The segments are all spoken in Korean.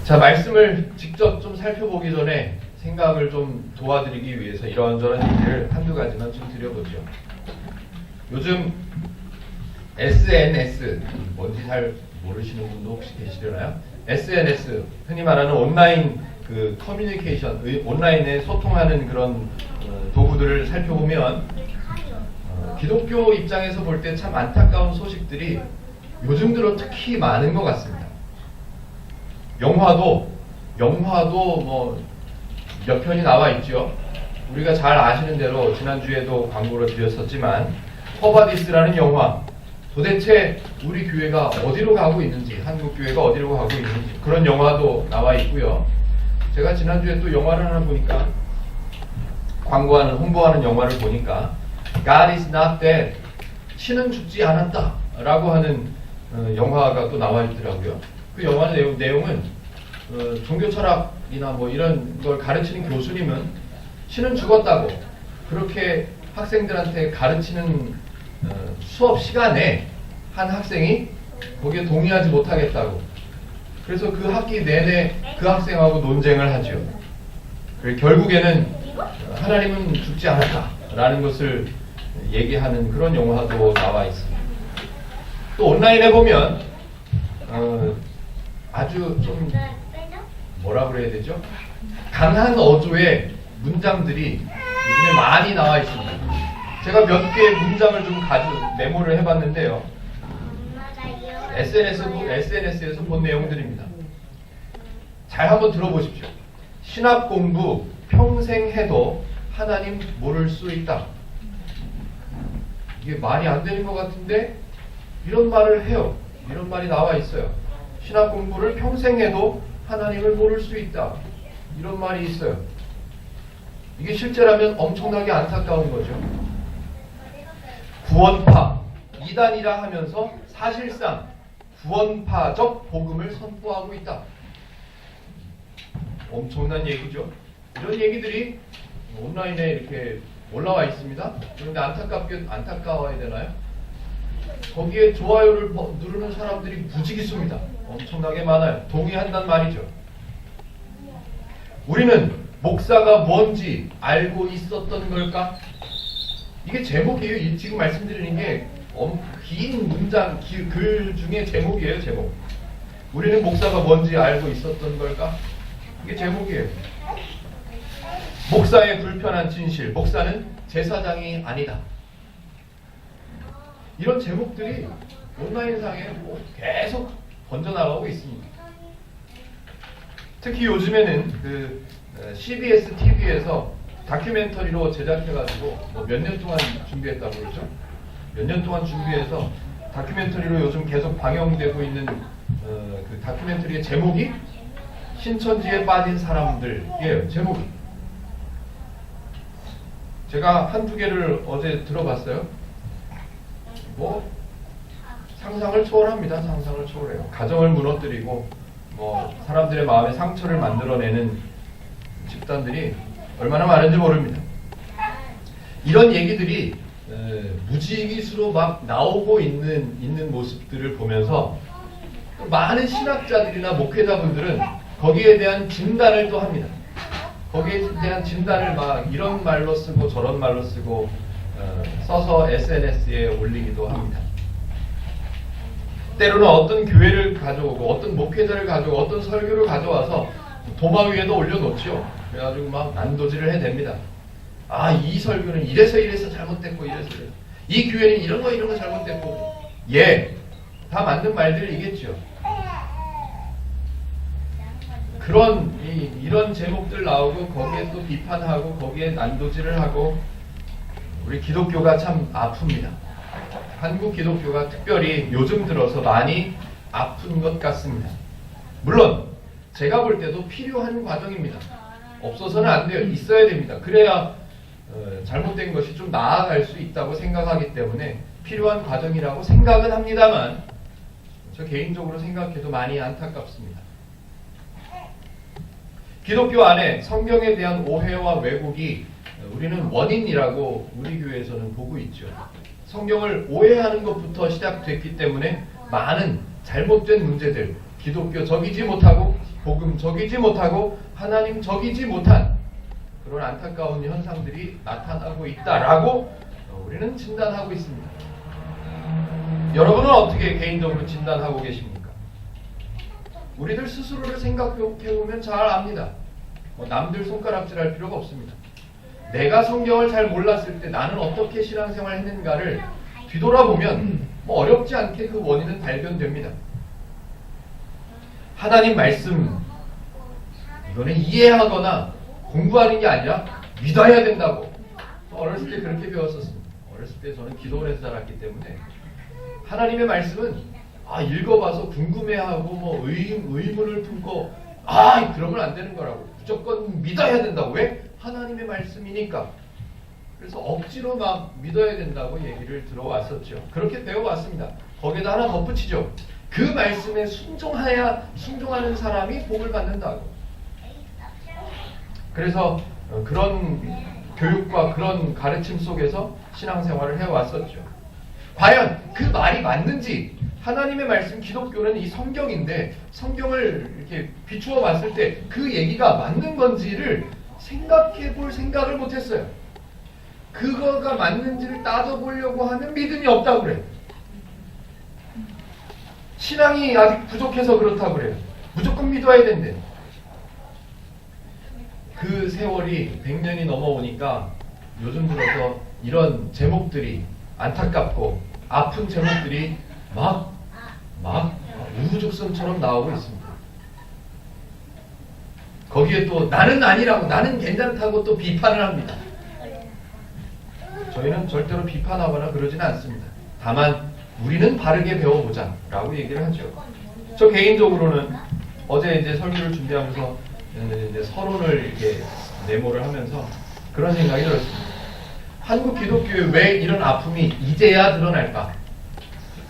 자, 말씀을 직접 좀 살펴보기 전에 생각을 좀 도와드리기 위해서 이런저런 얘기를 한두 가지만 좀 드려보죠. 요즘 SNS, 뭔지 잘 모르시는 분도 혹시 계시려나요? SNS, 흔히 말하는 온라인 그 커뮤니케이션, 온라인에 소통하는 그런 도구들을 살펴보면 기독교 입장에서 볼 때 참 안타까운 소식들이 요즘 들어 특히 많은 것 같습니다. 영화도 뭐 몇 편이 나와 있죠. 우리가 잘 아시는 대로 지난주에도 광고를 드렸었지만 허바디스라는 영화, 도대체 우리 교회가 어디로 가고 있는지, 한국 교회가 어디로 가고 있는지 그런 영화도 나와 있고요. 제가 지난주에 또 영화를 하나 보니까 홍보하는 영화를 보니까 God is not dead, 신은 죽지 않았다 라고 하는 영화가 또 나와 있더라고요. 그 영화 내용은 종교 철학이나 뭐 이런 걸 가르치는 교수님은 신은 죽었다고 그렇게 학생들한테 가르치는 수업 시간에 한 학생이 거기에 동의하지 못하겠다고, 그래서 그 학기 내내 그 학생하고 논쟁을 하죠. 결국에는 하나님은 죽지 않았다라는 것을 얘기하는 그런 영화도 나와 있습니다. 또 온라인에 보면 아주 좀 뭐라 그래야 되죠? 강한 어조의 문장들이 요즘에 많이 나와 있습니다. 제가 몇 개의 문장을 좀 메모를 해봤는데요. SNS에서 본 내용들입니다. 잘 한번 들어보십시오. 신학 공부 평생 해도 하나님 모를 수 있다. 이게 말이 안 되는 것 같은데 이런 말을 해요. 이런 말이 나와 있어요. 신학 공부를 평생 해도 하나님을 모를 수 있다. 이런 말이 있어요. 이게 실제라면 엄청나게 안타까운 거죠. 구원파, 이단이라 하면서 사실상 구원파적 복음을 선포하고 있다. 엄청난 얘기죠. 이런 얘기들이 온라인에 이렇게 올라와 있습니다. 그런데 안타까워야 되나요? 거기에 좋아요를 누르는 사람들이 무지기수입니다. 엄청나게 많아요. 동의한단 말이죠. 우리는 목사가 뭔지 알고 있었던 걸까? 이게 제목이에요. 지금 말씀드리는 게 긴 문장, 글 중에 제목이에요. 제목. 우리는 목사가 뭔지 알고 있었던 걸까? 이게 제목이에요. 목사의 불편한 진실, 목사는 제사장이 아니다. 이런 제목들이 온라인상에 계속 번져나가고 있습니다. 특히 요즘에는 그 CBS TV에서 다큐멘터리로 제작해가지고 몇 년 동안 준비했다고 그러죠. 몇 년 동안 준비해서 다큐멘터리로 요즘 계속 방영되고 있는 그 다큐멘터리의 제목이 신천지에 빠진 사람들이에요. 제목이. 제가 한두 개를 어제 들어봤어요. 뭐 상상을 초월합니다. 상상을 초월해요. 가정을 무너뜨리고 뭐 사람들의 마음에 상처를 만들어내는 집단들이 얼마나 많은지 모릅니다. 이런 얘기들이 무지기수로 막 나오고 있는 모습들을 보면서 많은 신학자들이나 목회자분들은 거기에 대한 진단을 또 합니다. 거기에 대한 진단을 막 이런 말로 쓰고 저런 말로 쓰고 써서 SNS에 올리기도 합니다. 때로는 어떤 교회를 가져오고 어떤 목회자를 가져오고 어떤 설교를 가져와서 도마 위에도 올려놓죠. 그래가지고 막 난도질을 해댑니다. 아, 이 설교는 이래서 잘못됐고 이래서 이 교회는 이런 거 잘못됐고, 예, 다 맞는 말들이겠죠. 이런 제목들 나오고 거기에 또 비판하고 거기에 난도질을 하고, 우리 기독교가 참 아픕니다. 한국 기독교가 특별히 요즘 들어서 많이 아픈 것 같습니다. 물론 제가 볼 때도 필요한 과정입니다. 없어서는 안 돼요. 있어야 됩니다. 그래야 잘못된 것이 좀 나아갈 수 있다고 생각하기 때문에 필요한 과정이라고 생각은 합니다만, 저 개인적으로 생각해도 많이 안타깝습니다. 기독교 안에 성경에 대한 오해와 왜곡이 우리는 원인이라고 우리 교회에서는 보고 있죠. 성경을 오해하는 것부터 시작됐기 때문에 많은 잘못된 문제들, 기독교적이지 못하고 복음적이지 못하고 하나님적이지 못한 그런 안타까운 현상들이 나타나고 있다라고 우리는 진단하고 있습니다. 여러분은 어떻게 개인적으로 진단하고 계십니까? 우리들 스스로를 생각해보면 잘 압니다. 남들 손가락질할 필요가 없습니다. 내가 성경을 잘 몰랐을 때 나는 어떻게 신앙생활을 했는가를 뒤돌아보면 어렵지 않게 그 원인은 발견됩니다. 하나님 말씀, 이거는 이해하거나 공부하는 게 아니라 믿어야 된다고. 어렸을 때 그렇게 배웠었습니다. 어렸을 때 저는 기도를 해서 자랐기 때문에 하나님의 말씀은 읽어봐서 궁금해하고 의문을 품고 그러면 안 되는 거라고. 무조건 믿어야 된다고. 왜? 하나님의 말씀이니까. 그래서 억지로 막 믿어야 된다고 얘기를 들어왔었죠. 그렇게 배워왔습니다. 거기에다 하나 덧붙이죠. 그 말씀에 순종하는 사람이 복을 받는다고. 그래서 그런 교육과 그런 가르침 속에서 신앙생활을 해왔었죠. 과연 그 말이 맞는지, 하나님의 말씀, 기독교는 이 성경인데 성경을 이렇게 비추어 봤을 때 그 얘기가 맞는 건지를 생각해 볼 생각을 못했어요. 그거가 맞는지를 따져보려고 하면 믿음이 없다고 그래요. 신앙이 아직 부족해서 그렇다고 그래요. 무조건 믿어야 된대. 그 세월이 100년이 넘어오니까 요즘 들어서 이런 제목들이 안타깝고 아픈 제목들이 막 우후죽순처럼 나오고 있습니다. 거기에 또 나는 아니라고, 나는 괜찮다고 또 비판을 합니다. 저희는 절대로 비판하거나 그러지는 않습니다. 다만 우리는 바르게 배워보자 라고 얘기를 하죠. 저 개인적으로는 어제 이제 설교를 준비하면서 이제 서론을 이렇게 메모를 하면서 그런 생각이 들었습니다. 한국 기독교에 왜 이런 아픔이 이제야 드러날까?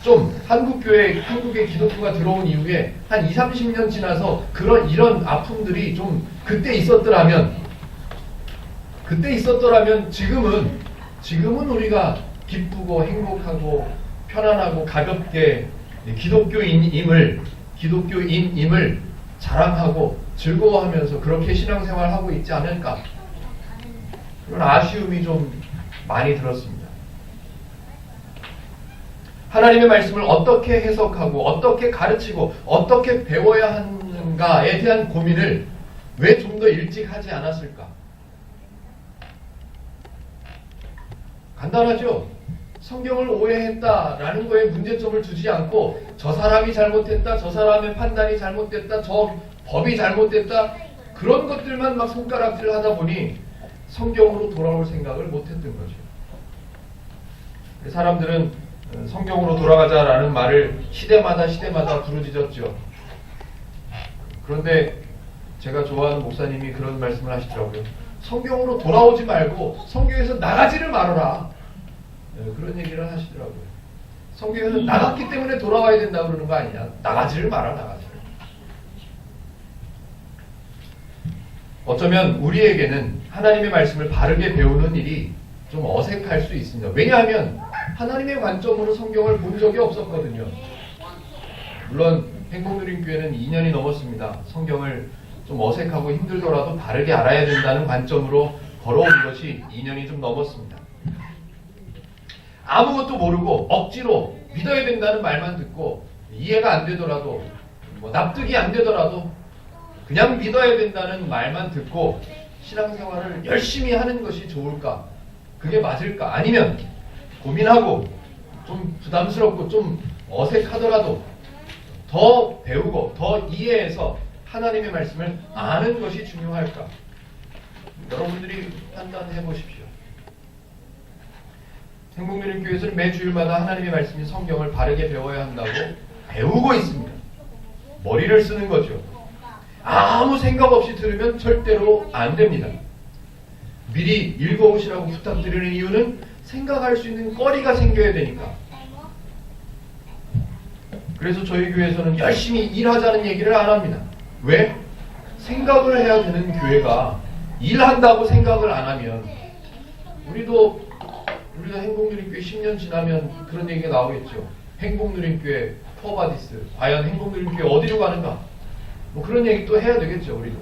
좀 한국의 기독교가 들어온 이후에 한 20, 30년 지나서 이런 아픔들이 좀 그때 있었더라면 지금은 우리가 기쁘고 행복하고 편안하고 가볍게 기독교인임을 자랑하고 즐거워하면서 그렇게 신앙생활하고 있지 않을까? 그런 아쉬움이 좀 많이 들었습니다. 하나님의 말씀을 어떻게 해석하고 어떻게 가르치고 어떻게 배워야 하는가에 대한 고민을 왜 좀 더 일찍 하지 않았을까? 간단하죠? 성경을 오해했다라는 거에 문제점을 두지 않고 저 사람이 잘못했다, 저 사람의 판단이 잘못됐다, 저 법이 잘못됐다, 그런 것들만 막 손가락질 하다 보니 성경으로 돌아올 생각을 못했던 거죠. 사람들은 성경으로 돌아가자라는 말을 시대마다 부르짖었죠. 그런데 제가 좋아하는 목사님이 그런 말씀을 하시더라고요. 성경으로 돌아오지 말고 성경에서 나가지를 말아라. 그런 얘기를 하시더라고요. 성경에서 나갔기 때문에 돌아와야 된다고 그러는 거 아니냐. 나가지를 마라, 나가지를. 어쩌면 우리에게는 하나님의 말씀을 바르게 배우는 일이 좀 어색할 수 있습니다. 왜냐하면 하나님의 관점으로 성경을 본 적이 없었거든요. 물론 행복누린교회는 2년이 넘었습니다. 성경을 좀 어색하고 힘들더라도 바르게 알아야 된다는 관점으로 걸어온 것이 2년이 좀 넘었습니다. 아무것도 모르고 억지로 믿어야 된다는 말만 듣고 이해가 안 되더라도 납득이 안 되더라도 그냥 믿어야 된다는 말만 듣고 신앙생활을 열심히 하는 것이 좋을까? 그게 맞을까? 아니면 고민하고 좀 부담스럽고 좀 어색하더라도 더 배우고 더 이해해서 하나님의 말씀을 아는 것이 중요할까? 여러분들이 판단해 보십시오. 행복누린교회에서는 매 주일마다 하나님의 말씀인 성경을 바르게 배워야 한다고 배우고 있습니다. 머리를 쓰는 거죠. 아무 생각 없이 들으면 절대로 안 됩니다. 미리 읽어오시라고 부탁드리는 이유는 생각할 수 있는 거리가 생겨야 되니까. 그래서 저희 교회에서는 열심히 일하자는 얘기를 안 합니다. 왜? 생각을 해야 되는 교회가 일한다고 생각을 안 하면 우리도 행복누린교회 10년 지나면 그런 얘기가 나오겠죠. 행복누림교회 포바디스 과연 행복누림교회 어디로 가는가? 뭐 그런 얘기 또 해야 되겠죠. 우리도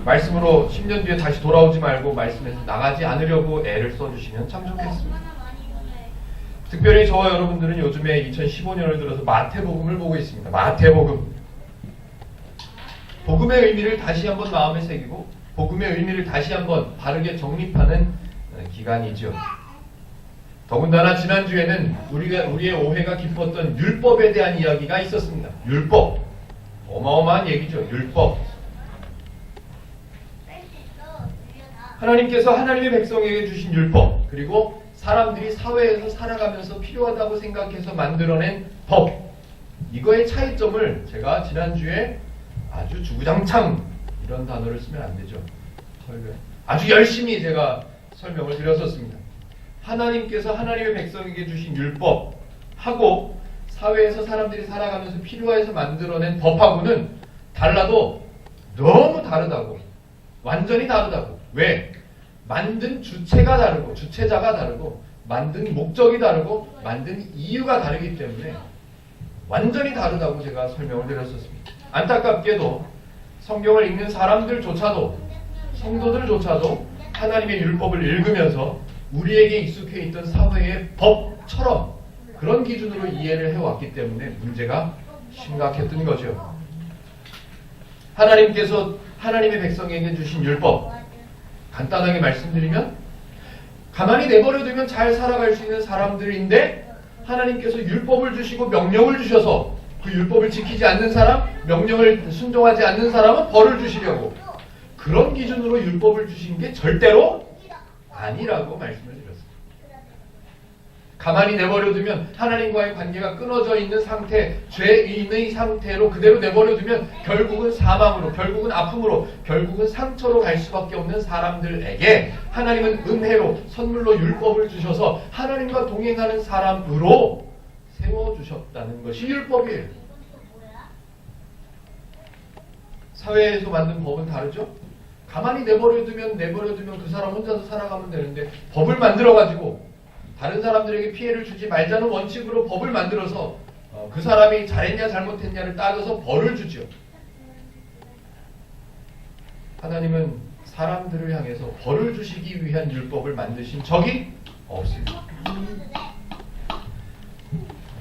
말씀으로 10년 뒤에 다시 돌아오지 말고 말씀에서 나가지 않으려고 애를 써주시면 참 좋겠습니다. 특별히 저와 여러분들은 요즘에 2015년을 들어서 마태복음을 보고 있습니다. 마태복음. 복음의 의미를 다시 한번 마음에 새기고 복음의 의미를 다시 한번 바르게 정립하는 기간이죠. 더군다나 지난주에는 우리의 오해가 깊었던 율법에 대한 이야기가 있었습니다. 율법. 어마어마한 얘기죠. 율법. 하나님께서 하나님의 백성에게 주신 율법, 그리고 사람들이 사회에서 살아가면서 필요하다고 생각해서 만들어낸 법, 이거의 차이점을 제가 지난주에 아주 주구장창, 이런 단어를 쓰면 안 되죠. 아주 열심히 제가 설명을 드렸었습니다. 하나님께서 하나님의 백성에게 주신 율법하고 사회에서 사람들이 살아가면서 필요해서 만들어낸 법하고는 달라도 너무 다르다고, 완전히 다르다고. 왜? 만든 주체가 다르고 주체자가 다르고 만든 목적이 다르고 만든 이유가 다르기 때문에 완전히 다르다고 제가 설명을 드렸었습니다. 안타깝게도 성경을 읽는 사람들조차도, 성도들조차도 하나님의 율법을 읽으면서 우리에게 익숙해 있던 사회의 법처럼 그런 기준으로 이해를 해왔기 때문에 문제가 심각했던 거죠. 하나님께서 하나님의 백성에게 주신 율법, 간단하게 말씀드리면 가만히 내버려두면 잘 살아갈 수 있는 사람들인데 하나님께서 율법을 주시고 명령을 주셔서 그 율법을 지키지 않는 사람, 명령을 순종하지 않는 사람은 벌을 주시려고, 그런 기준으로 율법을 주신 게 절대로 아니라고 말씀을 드렸습니다. 가만히 내버려두면 하나님과의 관계가 끊어져 있는 상태, 죄인의 상태로 그대로 내버려두면 결국은 사망으로, 결국은 아픔으로, 결국은 상처로 갈 수밖에 없는 사람들에게 하나님은 은혜로, 선물로 율법을 주셔서 하나님과 동행하는 사람으로 세워주셨다는 것이 율법이에요. 사회에서 만든 법은 다르죠? 가만히 내버려두면 그 사람 혼자서 살아가면 되는데 법을 만들어가지고 다른 사람들에게 피해를 주지 말자는 원칙으로 법을 만들어서 그 사람이 잘했냐 잘못했냐를 따져서 벌을 주죠. 하나님은 사람들을 향해서 벌을 주시기 위한 율법을 만드신 적이 없습니다.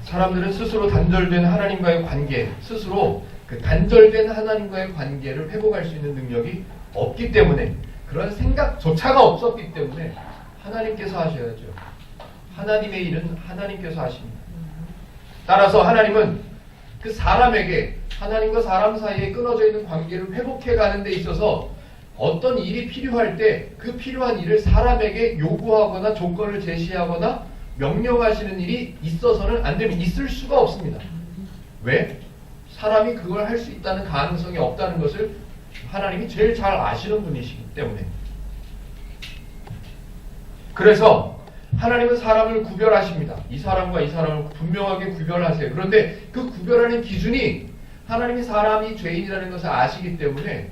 사람들은 스스로 단절된 하나님과의 관계, 스스로 그 단절된 하나님과의 관계를 회복할 수 있는 능력이 없기 때문에, 그런 생각조차가 없었기 때문에 하나님께서 하셔야죠. 하나님의 일은 하나님께서 하십니다. 따라서 하나님은 그 사람에게, 하나님과 사람 사이에 끊어져 있는 관계를 회복해 가는 데 있어서 어떤 일이 필요할 때 그 필요한 일을 사람에게 요구하거나 조건을 제시하거나 명령하시는 일이 있어서는 안 됩니다. 있을 수가 없습니다. 왜? 사람이 그걸 할 수 있다는 가능성이 없다는 것을 하나님이 제일 잘 아시는 분이시기 때문에. 그래서 하나님은 사람을 구별하십니다. 이 사람과 이 사람을 분명하게 구별하세요. 그런데 그 구별하는 기준이 하나님이 사람이 죄인이라는 것을 아시기 때문에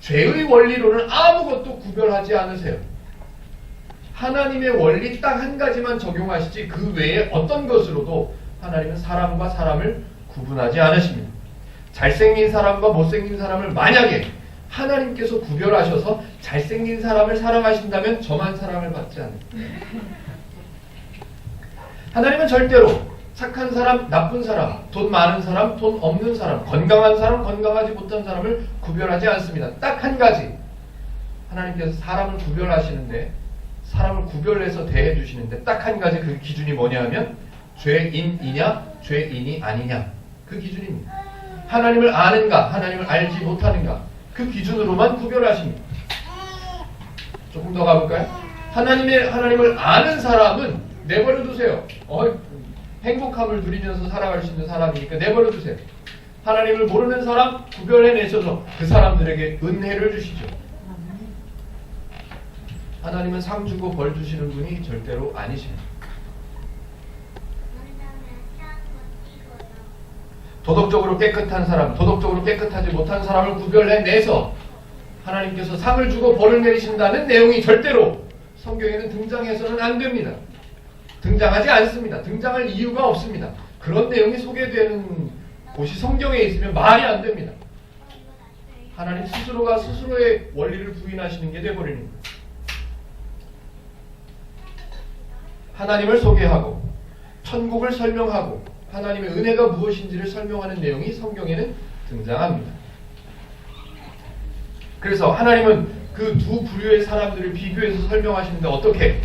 죄의 원리로는 아무것도 구별하지 않으세요. 하나님의 원리 딱 한 가지만 적용하시지 그 외에 어떤 것으로도 하나님은 사람과 사람을 구분하지 않으십니다. 잘생긴 사람과 못생긴 사람을 만약에 하나님께서 구별하셔서 잘생긴 사람을 사랑하신다면 저만 사랑을 받지 않습니다. 하나님은 절대로 착한 사람, 나쁜 사람, 돈 많은 사람, 돈 없는 사람, 건강한 사람, 건강하지 못한 사람을 구별하지 않습니다. 딱 한 가지. 하나님께서 사람을 구별하시는데, 사람을 구별해서 대해주시는데 딱 한 가지 그 기준이 뭐냐 하면 죄인이냐 죄인이 아니냐, 그 기준입니다. 하나님을 아는가 하나님을 알지 못하는가, 그 기준으로만 구별하십니다. 조금 더 가볼까요? 하나님을 아는 사람은 내버려 두세요. 행복함을 누리면서 살아갈 수 있는 사람이니까 내버려 두세요. 하나님을 모르는 사람 구별해내셔서 그 사람들에게 은혜를 주시죠. 하나님은 상 주고 벌 주시는 분이 절대로 아니십니다. 도덕적으로 깨끗한 사람, 도덕적으로 깨끗하지 못한 사람을 구별해내서 하나님께서 상을 주고 벌을 내리신다는 내용이 절대로 성경에는 등장해서는 안 됩니다. 등장하지 않습니다. 등장할 이유가 없습니다. 그런 내용이 소개되는 곳이 성경에 있으면 말이 안 됩니다. 하나님 스스로가 스스로의 원리를 부인하시는 게 되어버리는 거예요. 하나님을 소개하고 천국을 설명하고 하나님의 은혜가 무엇인지를 설명하는 내용이 성경에는 등장합니다. 그래서 하나님은 그 두 부류의 사람들을 비교해서 설명하시는데 어떻게?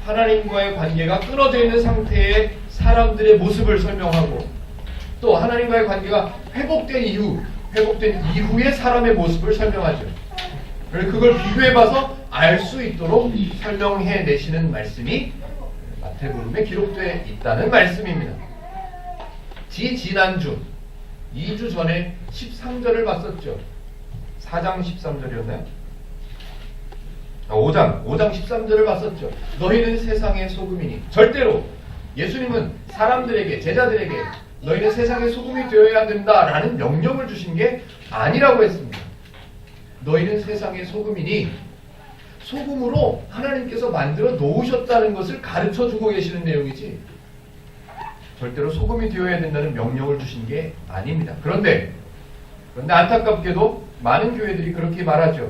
하나님과의 관계가 끊어져 있는 상태의 사람들의 모습을 설명하고 또 하나님과의 관계가 회복된 이후의 사람의 모습을 설명하죠. 그걸 비교해봐서 알 수 있도록 설명해 내시는 말씀이 마태복음에 기록되어 있다는 말씀입니다. 지난주 2주 전에 13절을 봤었죠. 4장 13절이었나요? 5장 13절을 봤었죠. 너희는 세상의 소금이니. 절대로 예수님은 사람들에게, 제자들에게 너희는 세상의 소금이 되어야 된다라는 명령을 주신 게 아니라고 했습니다. 너희는 세상의 소금이니 소금으로 하나님께서 만들어 놓으셨다는 것을 가르쳐 주고 계시는 내용이지 절대로 소금이 되어야 된다는 명령을 주신 게 아닙니다. 그런데 안타깝게도 많은 교회들이 그렇게 말하죠.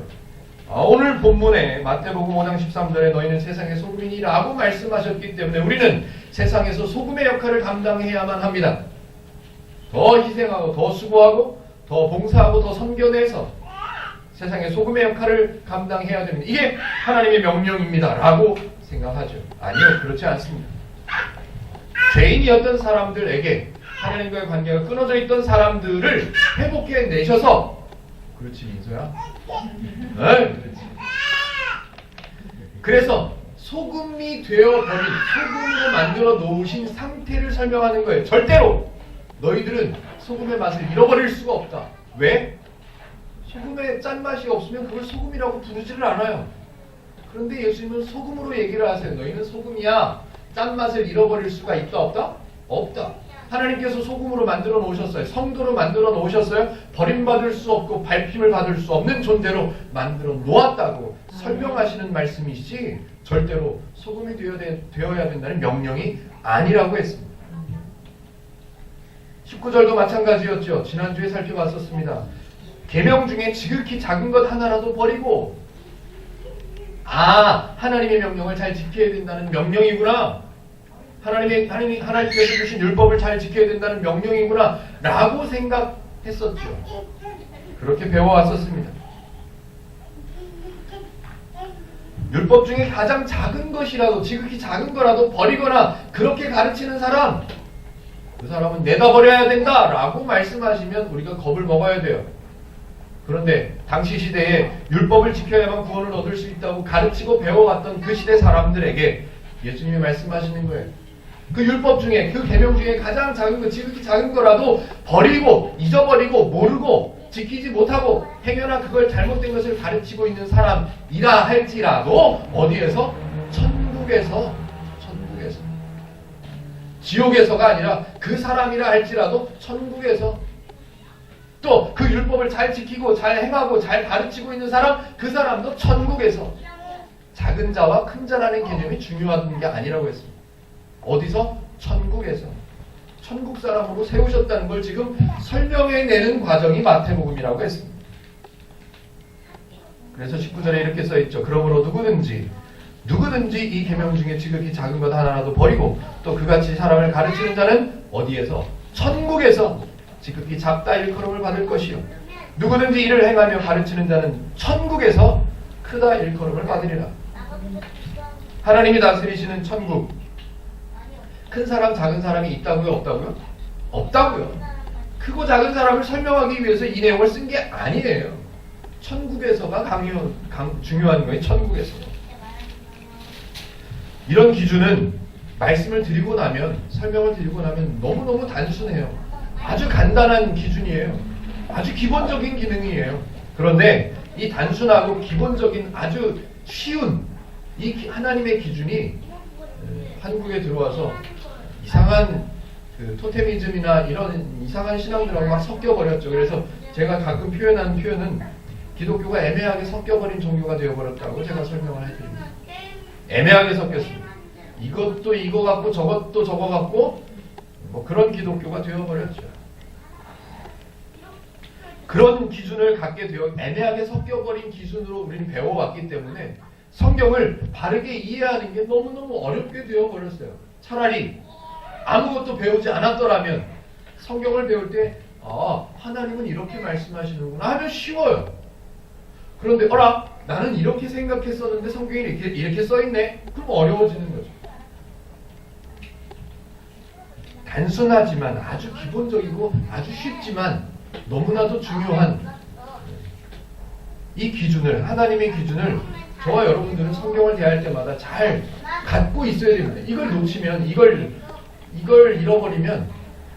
오늘 본문에 마태복음 5장 13절에 너희는 세상의 소금이니 라고 말씀하셨기 때문에 우리는 세상에서 소금의 역할을 감당해야만 합니다. 더 희생하고 더 수고하고 더 봉사하고 더 선견해서 세상의 소금의 역할을 감당해야 됩니다. 이게 하나님의 명령입니다 라고 생각하죠. 아니요, 그렇지 않습니다. 죄인이었던 사람들에게 하나님과의 관계가 끊어져 있던 사람들을 회복해 내셔서 그렇지 민서야? 네, 그렇지. 그래서 소금이 되어버린 소금으로 만들어 놓으신 상태를 설명하는 거예요. 절대로 너희들은 소금의 맛을 잃어버릴 수가 없다. 왜? 소금의 짠맛이 없으면 그걸 소금이라고 부르지를 않아요. 그런데 예수님은 소금으로 얘기를 하세요. 너희는 소금이야. 짠맛을 잃어버릴 수가 있다 없다? 없다. 하나님께서 소금으로 만들어 놓으셨어요. 성도로 만들어 놓으셨어요. 버림받을 수 없고 밟힘을 받을 수 없는 존재로 만들어 놓았다고 설명하시는 말씀이지 절대로 소금이 되어야 된다는 명령이 아니라고 했습니다. 19절도 마찬가지였죠. 지난주에 살펴봤었습니다. 계명 중에 지극히 작은 것 하나라도 버리고 하나님의 명령을 잘 지켜야 된다는 명령이구나. 하나님께서 주신 율법을 잘 지켜야 된다는 명령이구나 라고 생각했었죠. 그렇게 배워왔었습니다. 율법 중에 가장 작은 것이라도 지극히 작은 거라도 버리거나 그렇게 가르치는 사람 그 사람은 내다 버려야 된다 라고 말씀하시면 우리가 겁을 먹어야 돼요. 그런데 당시 시대에 율법을 지켜야만 구원을 얻을 수 있다고 가르치고 배워왔던 그 시대 사람들에게 예수님이 말씀하시는 거예요. 그 율법 중에 그 계명 중에 가장 작은 거 지극히 작은 거라도 버리고 잊어버리고 모르고 지키지 못하고 행여나 그걸 잘못된 것을 가르치고 있는 사람이라 할지라도 어디에서? 천국에서 지옥에서가 아니라 그 사람이라 할지라도 천국에서 또 그 율법을 잘 지키고 잘 행하고 잘 가르치고 있는 사람 그 사람도 천국에서 작은 자와 큰 자라는 개념이 중요한 게 아니라고 했습니다. 어디서? 천국에서. 천국 사람으로 세우셨다는 걸 지금 설명해내는 과정이 마태복음이라고 했습니다. 그래서 19절에 이렇게 써있죠. 그러므로 누구든지 이 계명 중에 지극히 작은 것 하나라도 버리고 또 그같이 사람을 가르치는 자는 어디에서? 천국에서 지극히 작다 일컬음을 받을 것이요 누구든지 이를 행하며 가르치는 자는 천국에서 크다 일컬음을 받으리라. 하나님이 다스리시는 천국 큰 사람 작은 사람이 있다고요? 없다고요? 없다고요. 크고 작은 사람을 설명하기 위해서 이 내용을 쓴 게 아니에요. 천국에서가 중요한 거예요. 천국에서. 이런 기준은 말씀을 드리고 나면 설명을 드리고 나면 너무너무 단순해요. 아주 간단한 기준이에요. 아주 기본적인 기능이에요. 그런데 이 단순하고 기본적인 아주 쉬운 이 하나님의 기준이 한국에 들어와서 이상한 토테미즘이나 이런 이상한 신앙들하고 막 섞여버렸죠. 그래서 제가 가끔 표현하는 표현은 기독교가 애매하게 섞여버린 종교가 되어버렸다고 제가 설명을 해드립니다. 애매하게 섞였습니다. 이것도 이거 같고 저것도 저거 같고 뭐 그런 기독교가 되어버렸죠. 그런 기준을 갖게 되어 애매하게 섞여버린 기준으로 우리는 배워왔기 때문에 성경을 바르게 이해하는 게 너무너무 어렵게 되어버렸어요. 차라리 아무것도 배우지 않았더라면 성경을 배울 때 하나님은 이렇게 말씀하시는구나 하면 쉬워요. 그런데 나는 이렇게 생각했었는데 성경에 이렇게 써있네? 그럼 어려워지는 거죠. 단순하지만 아주 기본적이고 아주 쉽지만 너무나도 중요한 이 기준을, 하나님의 기준을 저와 여러분들은 성경을 대할 때마다 잘 갖고 있어야 됩니다. 이걸 놓치면, 이걸 잃어버리면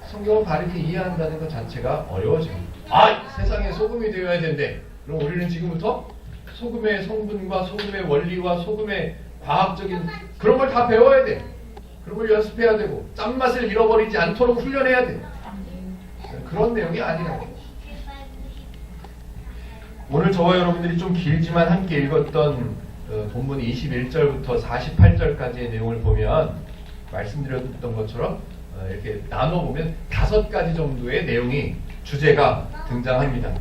성경을 바르게 이해한다는 것 자체가 어려워집니다. 세상에 소금이 되어야 된대. 그럼 우리는 지금부터 소금의 성분과 소금의 원리와 소금의 과학적인 그런 걸 다 배워야 돼. 그런 걸 연습해야 되고 짠맛을 잃어버리지 않도록 훈련해야 돼. 그런 내용이 아니라고. 오늘 저와 여러분들이 좀 길지만 함께 읽었던 본문 21절부터 48절까지의 내용을 보면 말씀드렸던 것처럼 이렇게 나눠보면 5가지 정도의 내용이 주제가 등장합니다.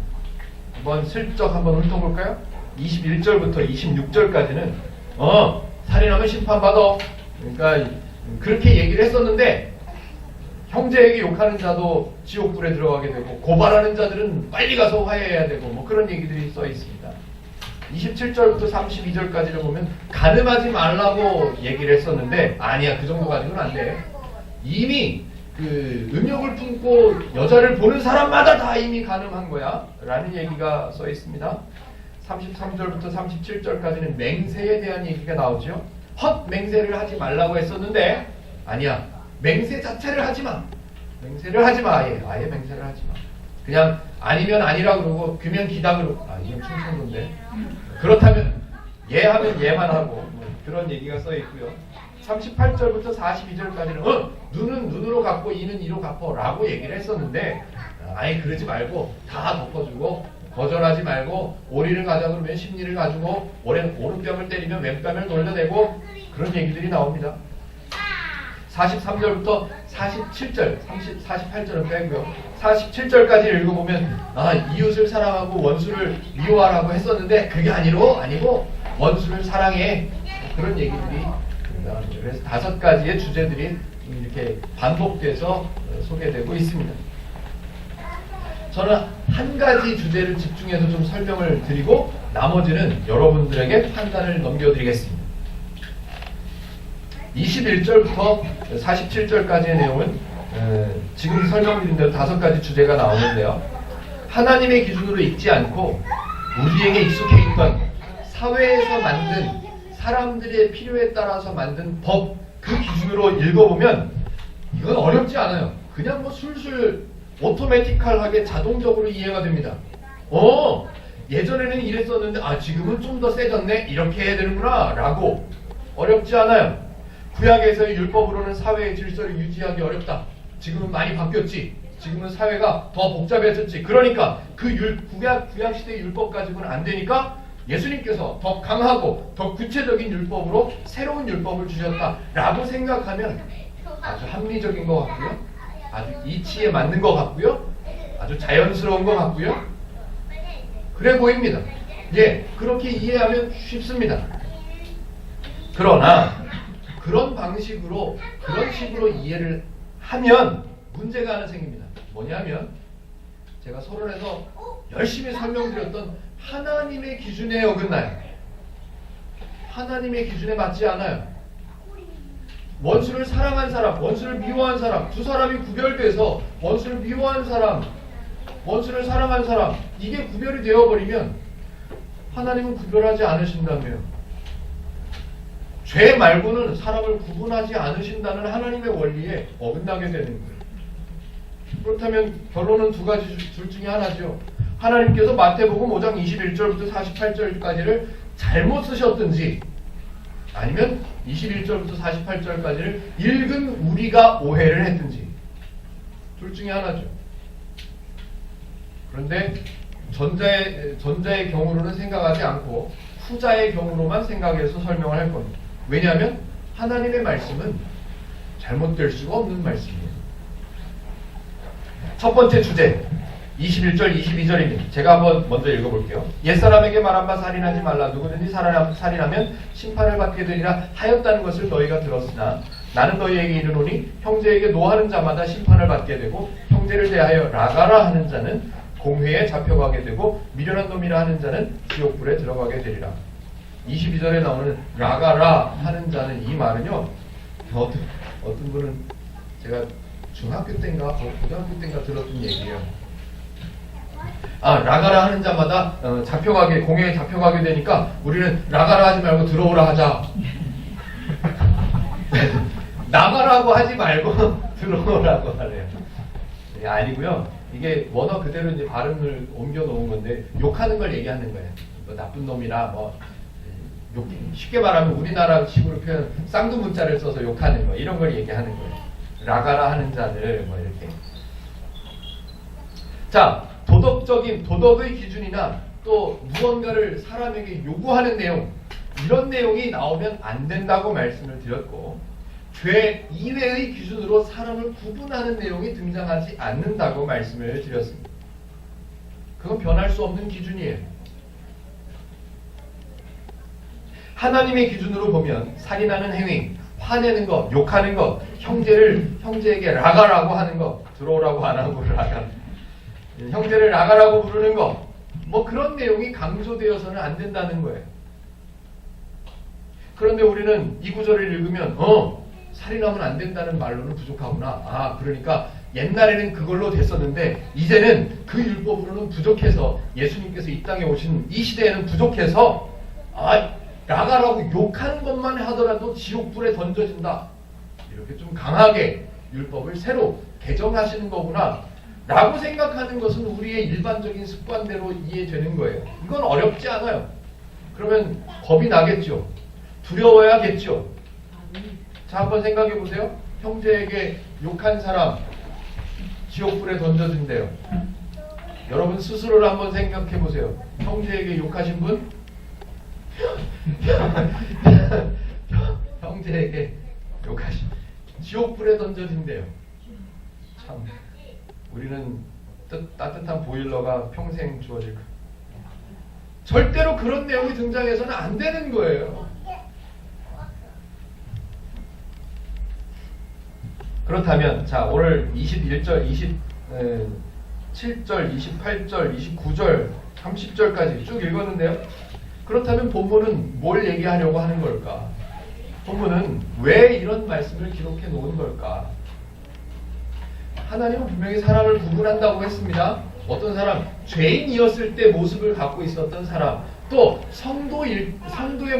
한번 슬쩍 한번 훑어볼까요? 21절부터 26절까지는 살인하면 심판받아. 그러니까 그렇게 얘기를 했었는데 형제에게 욕하는 자도 지옥불에 들어가게 되고 고발하는 자들은 빨리 가서 화해해야 되고 뭐 그런 얘기들이 써 있습니다. 27절부터 32절까지를 보면 가늠하지 말라고 얘기를 했었는데 아니야, 그 정도 가지고는 안 돼. 이미 그 음욕을 품고 여자를 보는 사람마다 다 이미 가늠한 거야 라는 얘기가 써 있습니다. 33절부터 37절까지는 맹세에 대한 얘기가 나오죠. 헛맹세를 하지 말라고 했었는데 아니야, 맹세 자체를 하지 마. 맹세를 하지 마. 아예 맹세를 하지 마. 그냥 아니면 아니라 그러고 그면 기다 그러고 이건 충청도인데 그렇다면 예 하면 예만 하고 뭐 그런 얘기가 써 있고요. 38절부터 42절까지는 눈은 눈으로 갚고 이는 이로 갚어 라고 얘기를 했었는데 아예 그러지 말고 다 덮어주고 거절하지 말고 오리를 가자 그러면 십리를 가지고 오른뺨을 때리면 왼뺨을 돌려내고 그런 얘기들이 나옵니다. 43절부터 47절, 48절은 빼고요. 47절까지 읽어보면 이웃을 사랑하고 원수를 미워하라고 했었는데 그게 아니고 원수를 사랑해. 그런 얘기들이 나옵니다. 그래서 5가지의 주제들이 이렇게 반복돼서 소개되고 있습니다. 저는 한 가지 주제를 집중해서 좀 설명을 드리고 나머지는 여러분들에게 판단을 넘겨드리겠습니다. 21절부터 47절까지의 내용은 지금 설명드린 대로 5가지 주제가 나오는데요. 하나님의 기준으로 읽지 않고 우리에게 익숙해 있던 사회에서 만든 사람들의 필요에 따라서 만든 법, 그 기준으로 읽어보면 이건 어렵지 않아요. 그냥 뭐 술술 오토매티컬하게 자동적으로 이해가 됩니다. 예전에는 이랬었는데 지금은 좀 더 세졌네? 이렇게 해야 되는구나 라고. 어렵지 않아요. 구약에서의 율법으로는 사회의 질서를 유지하기 어렵다. 지금은 많이 바뀌었지. 지금은 사회가 더 복잡해졌지. 그러니까 그 구약 시대의 율법 가지고는 안 되니까 예수님께서 더 강하고 더 구체적인 율법으로 새로운 율법을 주셨다라고 생각하면 아주 합리적인 것 같고요. 아주 이치에 맞는 것 같고요. 아주 자연스러운 것 같고요. 그래 보입니다. 그렇게 이해하면 쉽습니다. 그러나 그런 방식으로 그런 식으로 이해를 하면 문제가 하나 생깁니다. 뭐냐면 제가 서론에서 열심히 설명드렸던 하나님의 기준에 어긋나요. 하나님의 기준에 맞지 않아요. 원수를 사랑한 사람, 원수를 미워한 사람, 두 사람이 구별돼서 원수를 미워한 사람, 원수를 사랑한 사람, 이게 구별이 되어버리면 하나님은 구별하지 않으신다며요. 죄 말고는 사람을 구분하지 않으신다는 하나님의 원리에 어긋나게 되는 거예요. 그렇다면 결론은 2가지 둘 중에 하나죠. 하나님께서 마태복음 5장 21절부터 48절까지를 잘못 쓰셨든지 아니면 21절부터 48절까지를 읽은 우리가 오해를 했든지 둘 중에 하나죠. 그런데 전자의 경우로는 생각하지 않고 후자의 경우로만 생각해서 설명을 할 겁니다. 왜냐하면 하나님의 말씀은 잘못될 수가 없는 말씀이에요. 첫 번째 주제 21절 22절입니다. 제가 한번 먼저 읽어볼게요. 옛사람에게 말한 바 살인하지 말라. 누구든지 살인하면 심판을 받게 되리라 하였다는 것을 너희가 들었으나 나는 너희에게 이르노니 형제에게 노하는 자마다 심판을 받게 되고 형제를 대하여 라가라 하는 자는 공회에 잡혀가게 되고 미련한 놈이라 하는 자는 지옥불에 들어가게 되리라. 22절에 나오는 라가라 하는 자는 이 말은요, 어떤 분은 제가 중학교 때인가 고등학교 때인가 들었던 얘기예요. 라가라 하는 자마다 공회에 잡혀가게 되니까 우리는 라가라 하지 말고 들어오라 하자. 나가라고 하지 말고 들어오라고 하래요. 아니고요. 이게 원어 그대로 이제 발음을 옮겨 놓은 건데 욕하는 걸 얘기하는 거예요. 뭐 나쁜 놈이라 쉽게 말하면 우리나라 식으로 표현 쌍두문자를 써서 욕하는 거 이런 걸 얘기하는 거예요. 라가라 하는 자들 이렇게. 자, 도덕의 기준이나 또 무언가를 사람에게 요구하는 내용 이런 내용이 나오면 안 된다고 말씀을 드렸고 죄 이외의 기준으로 사람을 구분하는 내용이 등장하지 않는다고 말씀을 드렸습니다. 그건 변할 수 없는 기준이에요. 하나님의 기준으로 보면 살인하는 행위, 화내는 것, 욕하는 것, 형제에게 라가라고 하는 것, 들어오라고 안 하고 라가, 형제를 라가라고 부르는 것, 그런 내용이 강조되어서는 안 된다는 거예요. 그런데 우리는 이 구절을 읽으면 살인하면 안 된다는 말로는 부족하구나. 그러니까 옛날에는 그걸로 됐었는데 이제는 그 율법으로는 부족해서 예수님께서 이 땅에 오신 이 시대에는 부족해서 라가라고 욕하는 것만 하더라도 지옥불에 던져진다. 이렇게 좀 강하게 율법을 새로 개정하시는 거구나 라고 생각하는 것은 우리의 일반적인 습관대로 이해되는 거예요. 이건 어렵지 않아요. 그러면 겁이 나겠죠. 두려워야겠죠. 자, 한번 생각해 보세요. 형제에게 욕한 사람 지옥불에 던져진대요. 여러분 스스로를 한번 생각해 보세요. 형제에게 욕하신 분? 형제에게 욕하신 지옥불에 던져진대요. 참, 우리는 따뜻한 보일러가 평생 주어질 거예요. 절대로 그런 내용이 등장해서는 안 되는 거예요. 그렇다면 자, 오늘 21절, 27절, 28절, 29절, 30절까지 쭉 읽었는데요. 그렇다면 본문은 뭘 얘기하려고 하는 걸까? 본문은 왜 이런 말씀을 기록해 놓은 걸까? 하나님은 분명히 사람을 구분한다고 했습니다. 어떤 사람, 죄인이었을 때 모습을 갖고 있었던 사람, 또 성도의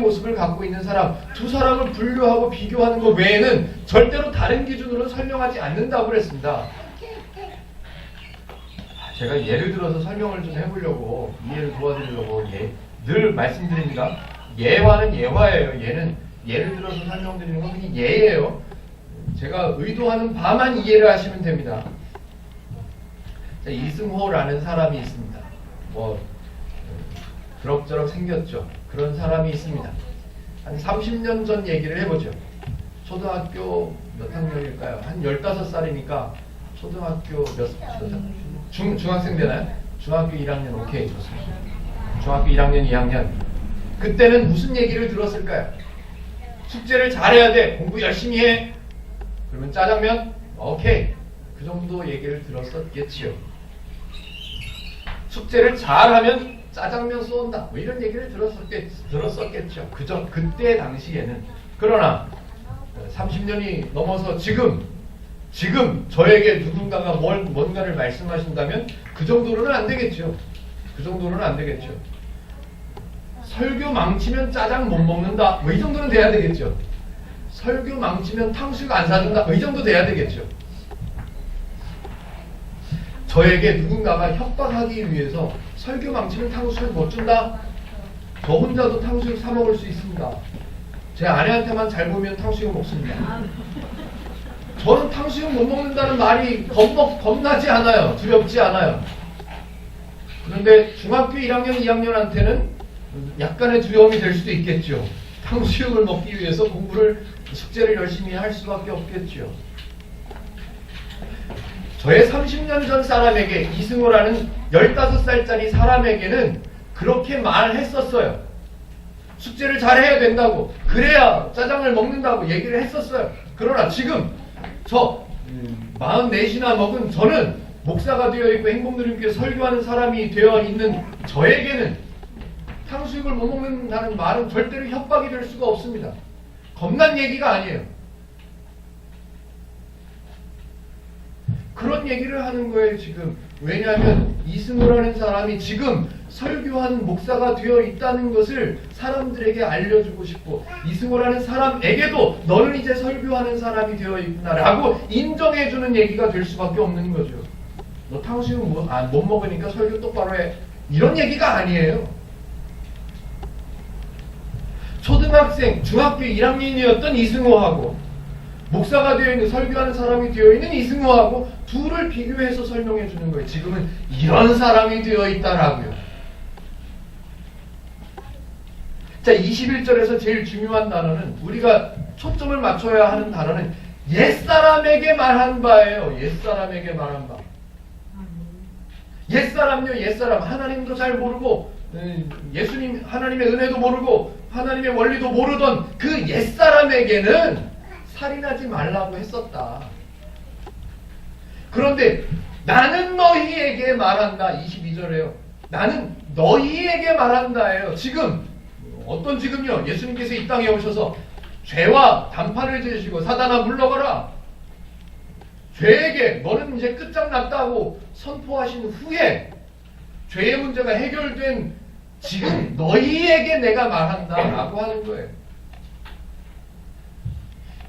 모습을 갖고 있는 사람, 두 사람을 분류하고 비교하는 것 외에는 절대로 다른 기준으로 설명하지 않는다고 그랬습니다. 제가 예를 들어서 설명을 좀 해보려고, 이해를 도와드리려고 늘 말씀드립니다. 예화는 예화예요. 예는 예를 들어서 설명드리는 건 그냥 예예요. 제가 의도하는 바만 이해를 하시면 됩니다. 자, 이승호라는 사람이 있습니다. 그럭저럭 생겼죠. 그런 사람이 있습니다. 한 30년 전 얘기를 해보죠. 초등학교 몇 학년일까요? 한 15살이니까 초등학교 중학생 되나요? 중학교 1학년 오케이 좋습니다. 중학교 1학년 2학년 그때는 무슨 얘기를 들었을까요? 숙제를 잘해야 돼. 공부 열심히 해. 그러면 짜장면? 오케이. 그 정도 얘기를 들었었겠지요. 숙제를 잘하면 짜장면 쏜다. 이런 얘기를 들었었겠죠. 그때 당시에는. 그러나 30년이 넘어서 지금 저에게 누군가가 뭔가를 말씀하신다면 그 정도로는 안 되겠죠. 그 정도로는 안 되겠죠. 설교 망치면 짜장 못 먹는다. 이 정도는 돼야 되겠죠. 설교 망치면 탕수육 안 사준다. 이 정도 돼야 되겠죠. 저에게 누군가가 협박하기 위해서 설교 망치면 탕수육 못 준다. 저 혼자도 탕수육 사 먹을 수 있습니다. 제 아내한테만 잘 보면 탕수육 먹습니다. 저는 탕수육 못 먹는다는 말이 겁나지 않아요. 두렵지 않아요. 그런데 중학교 1학년, 2학년한테는 약간의 두려움이 될 수도 있겠죠. 탕수육을 먹기 위해서 공부를 숙제를 열심히 할 수밖에 없겠죠. 저의 30년 전 사람에게, 이승호라는 15살짜리 사람에게는 그렇게 말했었어요. 숙제를 잘해야 된다고, 그래야 짜장을 먹는다고 얘기를 했었어요. 그러나 지금 저 44이나 먹은 저는 목사가 되어 있고 행복누림교회 설교하는 사람이 되어 있는 저에게는 탕수육을 못 먹는다는 말은 절대로 협박이 될 수가 없습니다. 겁난 얘기가 아니에요. 그런 얘기를 하는 거예요, 지금. 왜냐하면 이승호라는 사람이 지금 설교하는 목사가 되어 있다는 것을 사람들에게 알려주고 싶고, 이승호라는 사람에게도 너는 이제 설교하는 사람이 되어 있구나라고 인정해주는 얘기가 될 수밖에 없는 거죠. 너 탕수육 못 먹으니까 설교 똑바로 해. 이런 얘기가 아니에요. 초등학생, 중학교 1학년이었던 이승호하고 목사가 되어 있는, 설교하는 사람이 되어 있는 이승호하고 둘을 비교해서 설명해 주는 거예요. 지금은 이런 사람이 되어 있다라고요. 자, 21절에서 제일 중요한 단어는, 우리가 초점을 맞춰야 하는 단어는 옛사람에게 말한 바예요. 옛사람에게 말한 바. 옛사람요, 옛사람. 하나님도 잘 모르고, 예수님, 하나님의 은혜도 모르고, 하나님의 원리도 모르던 그 옛사람에게는 살인하지 말라고 했었다. 그런데 나는 너희에게 말한다. 22절에요. 나는 너희에게 말한다예요. 지금 어떤 지금요? 예수님께서 이 땅에 오셔서 죄와 단판을 지으시고 사단아 물러가라. 죄에게 너는 이제 끝장났다고 선포하신 후에 죄의 문제가 해결된 지금 너희에게 내가 말한다라고 하는 거예요.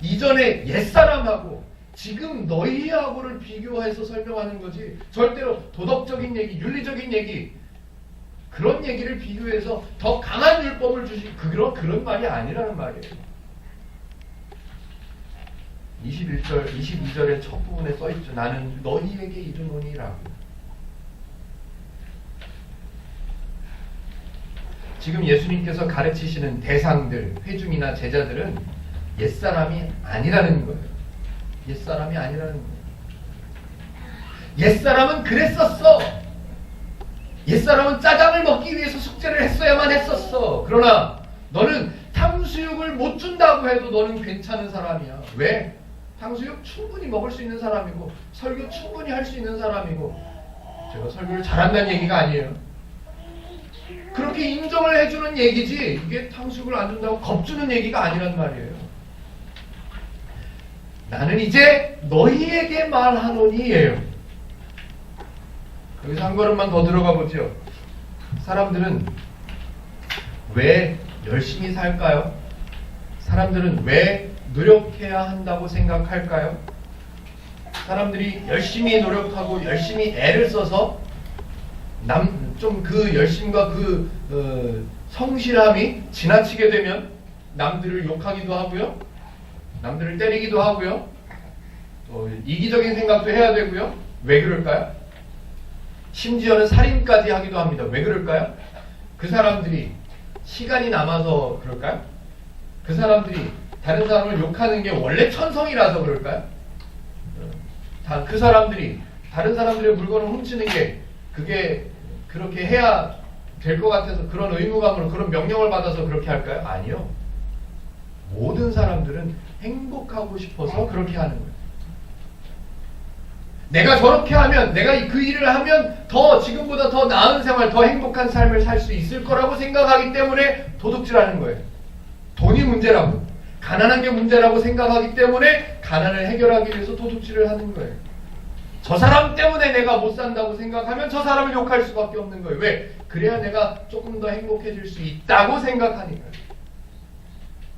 이전에 옛사람하고 지금 너희하고를 비교해서 설명하는 거지, 절대로 도덕적인 얘기, 윤리적인 얘기, 그런 얘기를 비교해서 더 강한 율법을 주시, 그런 말이 아니라는 말이에요. 22절의 첫 부분에 써있죠. 나는 너희에게 이르노니라고. 지금 예수님께서 가르치시는 대상들, 회중이나 제자들은 옛사람이 아니라는 거예요. 옛사람이 아니라는 거예요. 옛사람은 그랬었어. 옛사람은 짜장을 먹기 위해서 숙제를 했어야만 했었어. 그러나 너는 탕수육을 못 준다고 해도 너는 괜찮은 사람이야. 왜? 탕수육 충분히 먹을 수 있는 사람이고, 설교 충분히 할 수 있는 사람이고, 제가 설교를 잘한다는 얘기가 아니에요. 그렇게 인정을 해주는 얘기지, 이게 탕수육을 안 준다고 겁주는 얘기가 아니란 말이에요. 나는 이제 너희에게 말하노니예요. 여기서 한 걸음만 더 들어가 보죠. 사람들은 왜 열심히 살까요? 사람들은 왜 노력해야 한다고 생각할까요? 사람들이 열심히 노력하고 열심히 애를 써서 좀 그 열심과 그 성실함이 지나치게 되면 남들을 욕하기도 하고요, 남들을 때리기도 하고요, 이기적인 생각도 해야 되고요. 왜 그럴까요? 심지어는 살인까지 하기도 합니다. 왜 그럴까요? 그 사람들이 시간이 남아서 그럴까요? 그 사람들이 다른 사람을 욕하는 게 원래 천성이라서 그럴까요? 그 사람들이 다른 사람들의 물건을 훔치는 게 그게 그렇게 해야 될 것 같아서, 그런 의무감으로, 그런 명령을 받아서 그렇게 할까요? 아니요. 모든 사람들은 행복하고 싶어서 그렇게 하는 거예요. 내가 저렇게 하면, 내가 그 일을 하면 더 지금보다 더 나은 생활, 더 행복한 삶을 살 수 있을 거라고 생각하기 때문에 도둑질하는 거예요. 돈이 문제라고, 가난한 게 문제라고 생각하기 때문에 가난을 해결하기 위해서 도둑질을 하는 거예요. 저 사람 때문에 내가 못 산다고 생각하면 저 사람을 욕할 수밖에 없는 거예요. 왜? 그래야 내가 조금 더 행복해질 수 있다고 생각하니까요.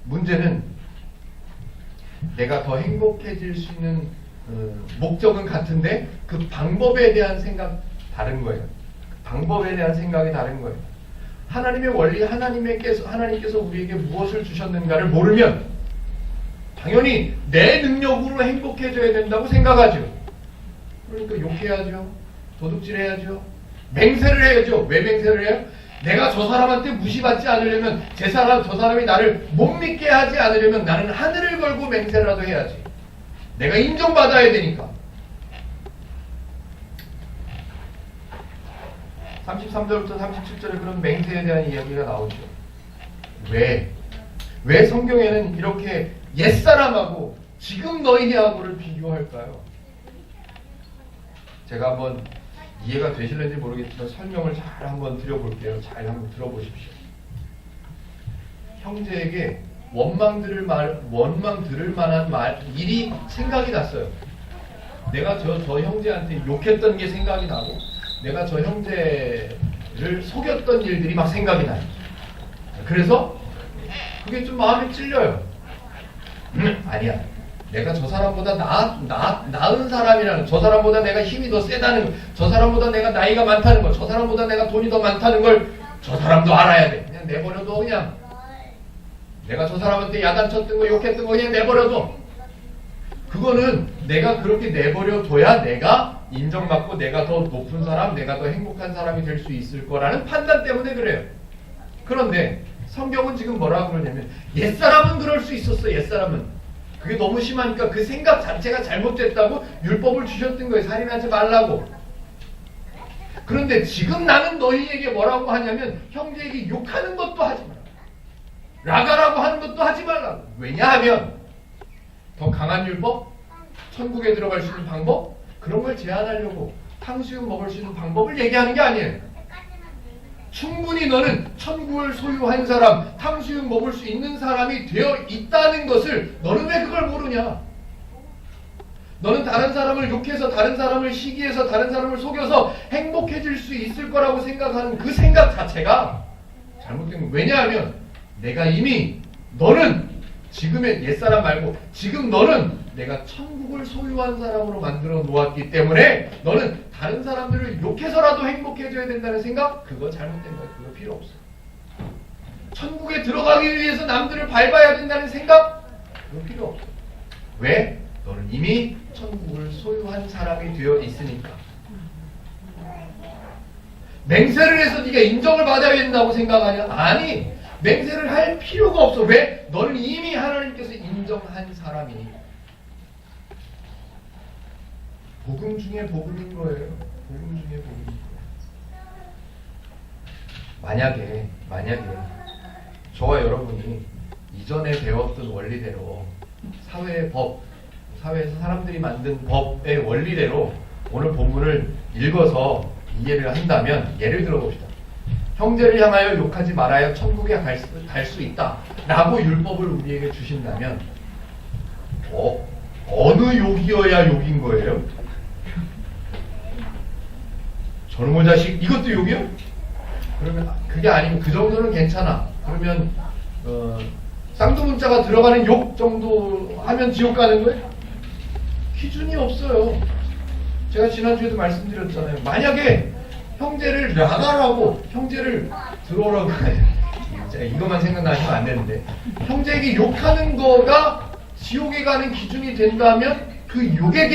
문제는 내가 더 행복해질 수 있는 목적은 같은데 그 방법에 대한 생각 다른 거예요. 그 방법에 대한 생각이 다른 거예요. 하나님의 원리, 하나님께서 우리에게 무엇을 주셨는가를 모르면 당연히 내 능력으로 행복해져야 된다고 생각하죠. 그러니까 욕해야죠. 도둑질해야죠. 맹세를 해야죠. 왜 맹세를 해요? 내가 저 사람한테 무시받지 않으려면 저 사람이 나를 못 믿게 하지 않으려면 나는 하늘을 걸고 맹세라도 해야지. 내가 인정받아야 되니까. 33절부터 37절에 그런 맹세에 대한 이야기가 나오죠. 왜 성경에는 이렇게 옛사람하고 지금 너희하고를 비교할까요? 제가 한번 이해가 되실는지 모르겠지만 설명을 잘 한번 드려볼게요. 잘 한번 들어보십시오. 형제에게 원망 들을 만한 일이 생각이 났어요. 내가 저 형제한테 욕했던 게 생각이 나고 내가 저 형제를 속였던 일들이 막 생각이 나요. 그래서 그게 좀 마음에 찔려요. 아니야. 내가 저 사람보다 나은 사람이라는, 저 사람보다 내가 힘이 더 세다는 거, 저 사람보다 내가 나이가 많다는 거, 저 사람보다 내가 돈이 더 많다는 걸 저 사람도 알아야 돼. 그냥 내버려둬. 그냥 내가 저 사람한테 야단쳤던 거, 욕했던 거 그냥 내버려둬. 그거는 내가 그렇게 내버려둬야 내가 인정받고 내가 더 높은 사람, 내가 더 행복한 사람이 될 수 있을 거라는 판단 때문에 그래요. 그런데 성경은 지금 뭐라고 그러냐면 옛사람은 그럴 수 있었어. 옛사람은 그게 너무 심하니까 그 생각 자체가 잘못됐다고 율법을 주셨던 거예요. 살인하지 말라고. 그런데 지금 나는 너희에게 뭐라고 하냐면 형제에게 욕하는 것도 하지 마라. 라가라고 하는 것도 하지 말라고. 왜냐하면 더 강한 율법, 천국에 들어갈 수 있는 방법, 그런 걸 제한하려고 탕수육 먹을 수 있는 방법을 얘기하는 게 아니에요. 충분히 너는 천국을 소유한 사람, 탕수육 먹을 수 있는 사람이 되어 있다는 것을 너는 왜 그걸 모르냐? 너는 다른 사람을 욕해서, 다른 사람을 시기해서, 다른 사람을 속여서 행복해질 수 있을 거라고 생각하는 그 생각 자체가 잘못된 거예요. 왜냐하면 내가 이미 너는 지금의 옛사람 말고 지금 너는 내가 천국을 소유한 사람으로 만들어 놓았기 때문에 너는 다른 사람들을 욕해서라도 행복해져야 된다는 생각? 그거 잘못된 거야. 그거 필요 없어. 천국에 들어가기 위해서 남들을 밟아야 된다는 생각? 그거 필요 없어. 왜? 너는 이미 천국을 소유한 사람이 되어 있으니까. 맹세를 해서 네가 인정을 받아야 된다고 생각하냐? 아니, 맹세를 할 필요가 없어. 왜? 너는 이미 하나님께서 인정한 사람이니까. 복음 중에 복음인 거예요. 복음 중에 복음인 거예요. 만약에 저와 여러분이 이전에 배웠던 원리대로 사회의 법, 사회에서 사람들이 만든 법의 원리대로 오늘 본문을 읽어서 이해를 한다면, 예를 들어 봅시다. 형제를 향하여 욕하지 말아야 천국에 갈 수 있다 라고 율법을 우리에게 주신다면 어느 욕이어야 욕인 거예요? 저놈의 자식 이것도 욕이요? 그러면 그게 아니면 그 정도는 괜찮아. 그러면 쌍두문자가 들어가는 욕 정도 하면 지옥 가는 거예요? 기준이 없어요. 제가 지난주에도 말씀드렸잖아요. 만약에 형제를 나가라고, 형제를 들어오라고 이것만 생각나시면 안 되는데, 형제에게 욕하는 거가 지옥에 가는 기준이 된다면 그 욕에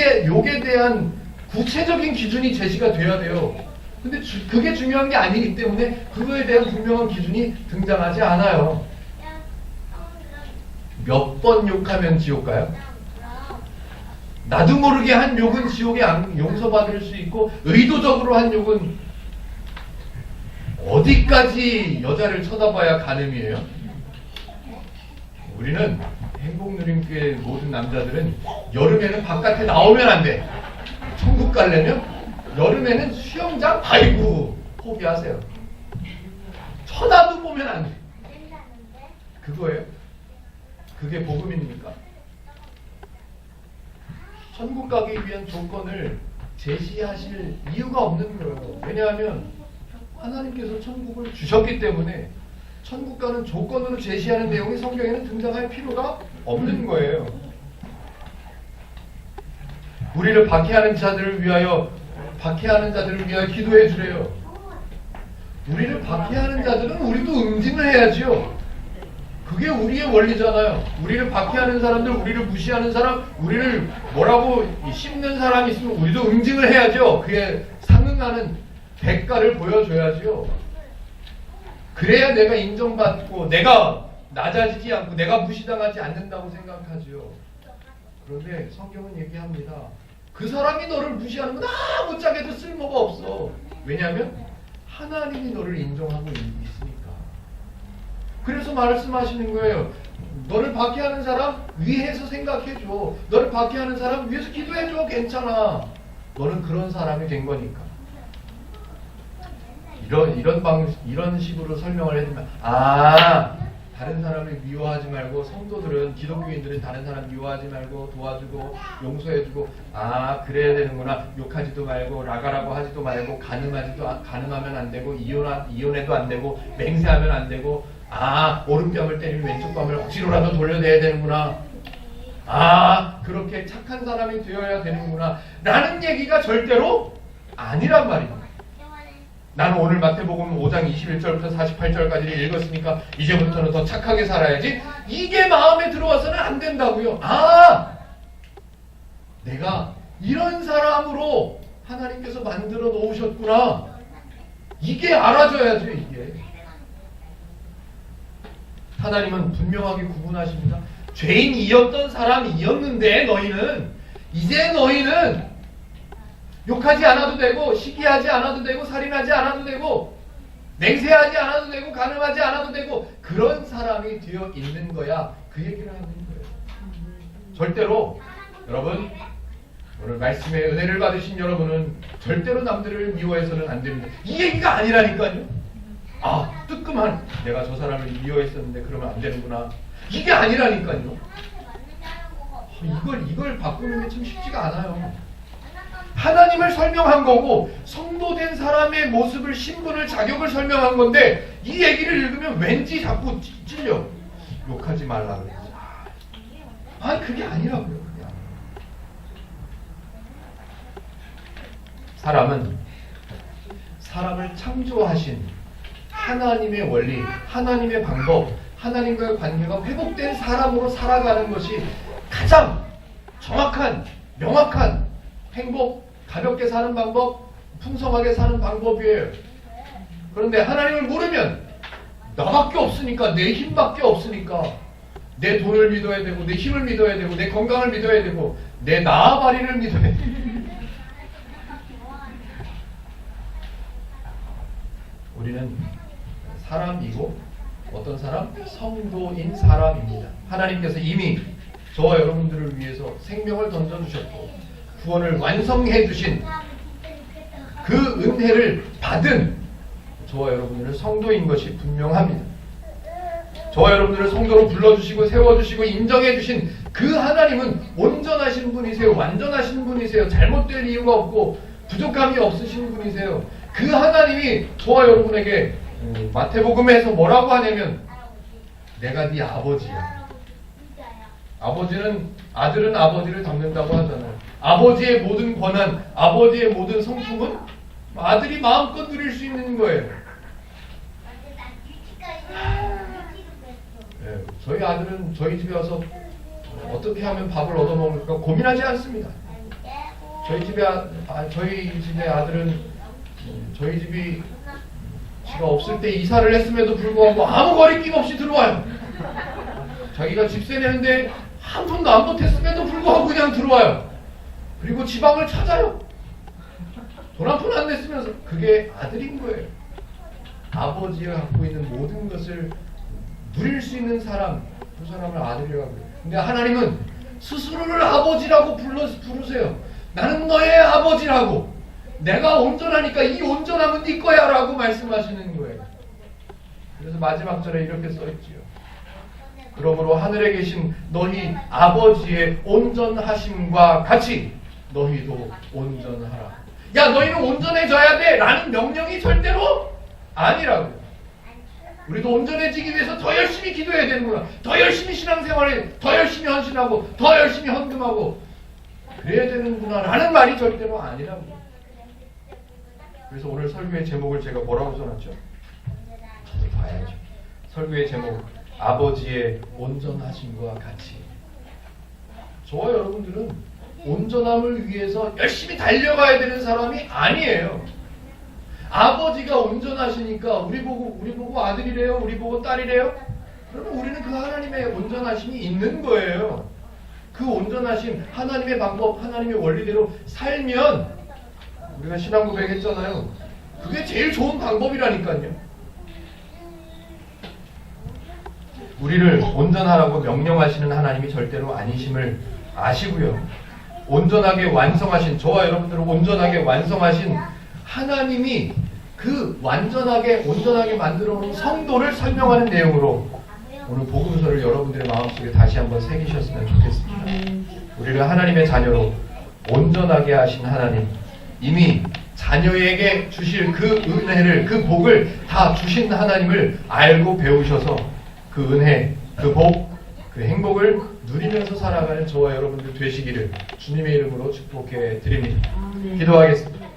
대한 구체적인 기준이 제시가 돼야 돼요. 근데 그게 중요한 게 아니기 때문에 그거에 대한 분명한 기준이 등장하지 않아요. 몇 번 욕하면 지옥 가요? 나도 모르게 한 욕은 지옥에 용서받을 수 있고, 의도적으로 한 욕은 어디까지 여자를 쳐다봐야 간음이에요? 우리는 행복누림교회 모든 남자들은 여름에는 바깥에 나오면 안 돼. 천국 가려면 여름에는 수영장? 아이고, 포기하세요. 쳐다도 보면 안 돼. 그거예요? 그게 복음입니까? 천국 가기 위한 조건을 제시하실 이유가 없는 거예요. 왜냐하면 하나님께서 천국을 주셨기 때문에 천국 가는 조건으로 제시하는 내용이 성경에는 등장할 필요가 없는 거예요. 우리를 박해하는 자들을 위하여 기도해 주래요. 우리를 박해하는 자들은 우리도 응징을 해야지요. 그게 우리의 원리잖아요. 우리를 박해하는 사람들, 우리를 무시하는 사람, 우리를 뭐라고 씹는 사람이 있으면 우리도 응징을 해야죠. 그에 상응하는 대가를 보여줘야지요. 그래야 내가 인정받고 내가 낮아지지 않고 내가 무시당하지 않는다고 생각하죠. 그런데 성경은 얘기합니다. 그 사람이 너를 무시하는 건 아무짝에도 쓸모가 없어. 왜냐하면 하나님이 너를 인정하고 있으니까. 그래서 말씀하시는 거예요. 너를 박해하는 사람 위에서 생각해줘. 너를 박해하는 사람 위에서 기도해줘. 괜찮아. 너는 그런 사람이 된 거니까. 이런 식으로 설명을 해주면 다른 사람을 미워하지 말고, 성도들은, 기독교인들은 다른 사람 미워하지 말고 도와주고 용서해주고, 그래야 되는구나. 욕하지도 말고 라가라고 하지도 말고, 간음하면 안 되고, 이혼해도 안 되고, 맹세하면 안 되고, 오른뺨을 때리면 왼쪽 뺨을 억지로라도 돌려내야 되는구나. 그렇게 착한 사람이 되어야 되는구나 라는 얘기가 절대로 아니란 말입니다. 나는 오늘 마태복음 5장 21절부터 48절까지를 읽었으니까 이제부터는 더 착하게 살아야지, 이게 마음에 들어와서는 안 된다고요. 내가 이런 사람으로 하나님께서 만들어 놓으셨구나, 이게 알아줘야죠. 이게 하나님은 분명하게 구분하십니다. 죄인이었던 사람이었는데 이제 너희는 욕하지 않아도 되고, 시기하지 않아도 되고, 살인하지 않아도 되고, 맹세하지 않아도 되고, 간음하지 않아도 되고, 그런 사람이 되어 있는 거야. 그 얘기를 하는 거예요. 절대로 여러분, 오늘 말씀의 은혜를 받으신 여러분은 절대로 남들을 미워해서는 안 됩니다. 이 얘기가 아니라니까요. 뜨끔한, 내가 저 사람을 미워했었는데 그러면 안 되는구나, 이게 아니라니까요. 이걸 바꾸는 게 참 쉽지가 않아요. 하나님을 설명한 거고, 성도된 사람의 모습을, 신분을, 자격을 설명한 건데, 이 얘기를 읽으면 왠지 자꾸 찔려. 욕하지 말라 그러지. 그게 아니라고요. 그냥. 사람을 창조하신 하나님의 원리, 하나님의 방법, 하나님과의 관계가 회복된 사람으로 살아가는 것이 가장 정확한, 명확한 행복, 가볍게 사는 방법, 풍성하게 사는 방법이에요. 그런데 하나님을 모르면 나밖에 없으니까, 내 힘밖에 없으니까, 내 돈을 믿어야 되고, 내 힘을 믿어야 되고, 내 건강을 믿어야 되고, 내 나아바리를 믿어야 되고. 우리는 사람이고, 어떤 사람? 성도인 사람입니다. 하나님께서 이미 저와 여러분들을 위해서 생명을 던져주셨고, 구원을 완성해 주신 그 은혜를 받은 저와 여러분들은 성도인 것이 분명합니다. 저와 여러분들을 성도로 불러주시고 세워주시고 인정해주신 그 하나님은 온전하신 분이세요. 완전하신 분이세요. 잘못될 이유가 없고 부족함이 없으신 분이세요. 그 하나님이 저와 여러분에게 마태복음에서 뭐라고 하냐면, 내가 네 아버지야. 아들은 아버지를 닮는다고 하잖아요. 아버지의 모든 권한, 아버지의 모든 성품은 아들이 마음껏 누릴 수 있는 거예요. 저희 아들은 저희 집에 와서 어떻게 하면 밥을 얻어먹을까 고민하지 않습니다. 저희 집의 아들은 저희 집이 지가 없을 때 이사를 했음에도 불구하고 아무 거리낌 없이 들어와요. 자기가 집세 내는데 한 푼도 안 보탰음에도 불구하고 그냥 들어와요. 그리고 지방을 찾아요. 돈 한 푼 안 냈으면서. 그게 아들인 거예요. 아버지가 갖고 있는 모든 것을 누릴 수 있는 사람, 그 사람을 아들이라고 해요. 근데 하나님은 스스로를 아버지라고 부르세요. 나는 너의 아버지라고. 내가 온전하니까 이 온전함은 네 거야 라고 말씀하시는 거예요. 그래서 마지막 절에 이렇게 써있지요. 그러므로 하늘에 계신 너희 아버지의 온전하심과 같이 너희도 온전하라. 야, 너희는 온전해져야 돼 라는 명령이 절대로 아니라고요. 우리도 온전해지기 위해서 더 열심히 기도해야 되는구나, 더 열심히 신앙생활에 더 열심히 헌신하고 더 열심히 헌금하고 그래야 되는구나 라는 말이 절대로 아니라고요. 그래서 오늘 설교의 제목을 제가 뭐라고 써놨죠? 저도 봐야죠. 설교의 제목, 아버지의 온전하심과 같이. 저와 여러분들은 온전함을 위해서 열심히 달려가야 되는 사람이 아니에요. 아버지가 온전하시니까 우리 보고 아들이래요, 우리 보고 딸이래요. 그러면 우리는 그 하나님의 온전하심이 있는 거예요. 그 온전하심, 하나님의 방법, 하나님의 원리대로 살면 우리가 신앙 고백했잖아요. 그게 제일 좋은 방법이라니까요. 우리를 온전하라고 명령하시는 하나님이 절대로 아니심을 아시고요. 온전하게 완성하신, 저와 여러분들을 온전하게 완성하신 하나님이 그 온전하게 만들어 놓은 성도를 설명하는 내용으로 오늘 복음서를 여러분들의 마음속에 다시 한번 새기셨으면 좋겠습니다. 우리를 하나님의 자녀로 온전하게 하신 하나님, 이미 자녀에게 주실 그 은혜를, 그 복을 다 주신 하나님을 알고 배우셔서 그 은혜, 그 복, 그 행복을 누리면서 살아가는 저와 여러분들 되시기를 주님의 이름으로 축복해 드립니다. 기도하겠습니다.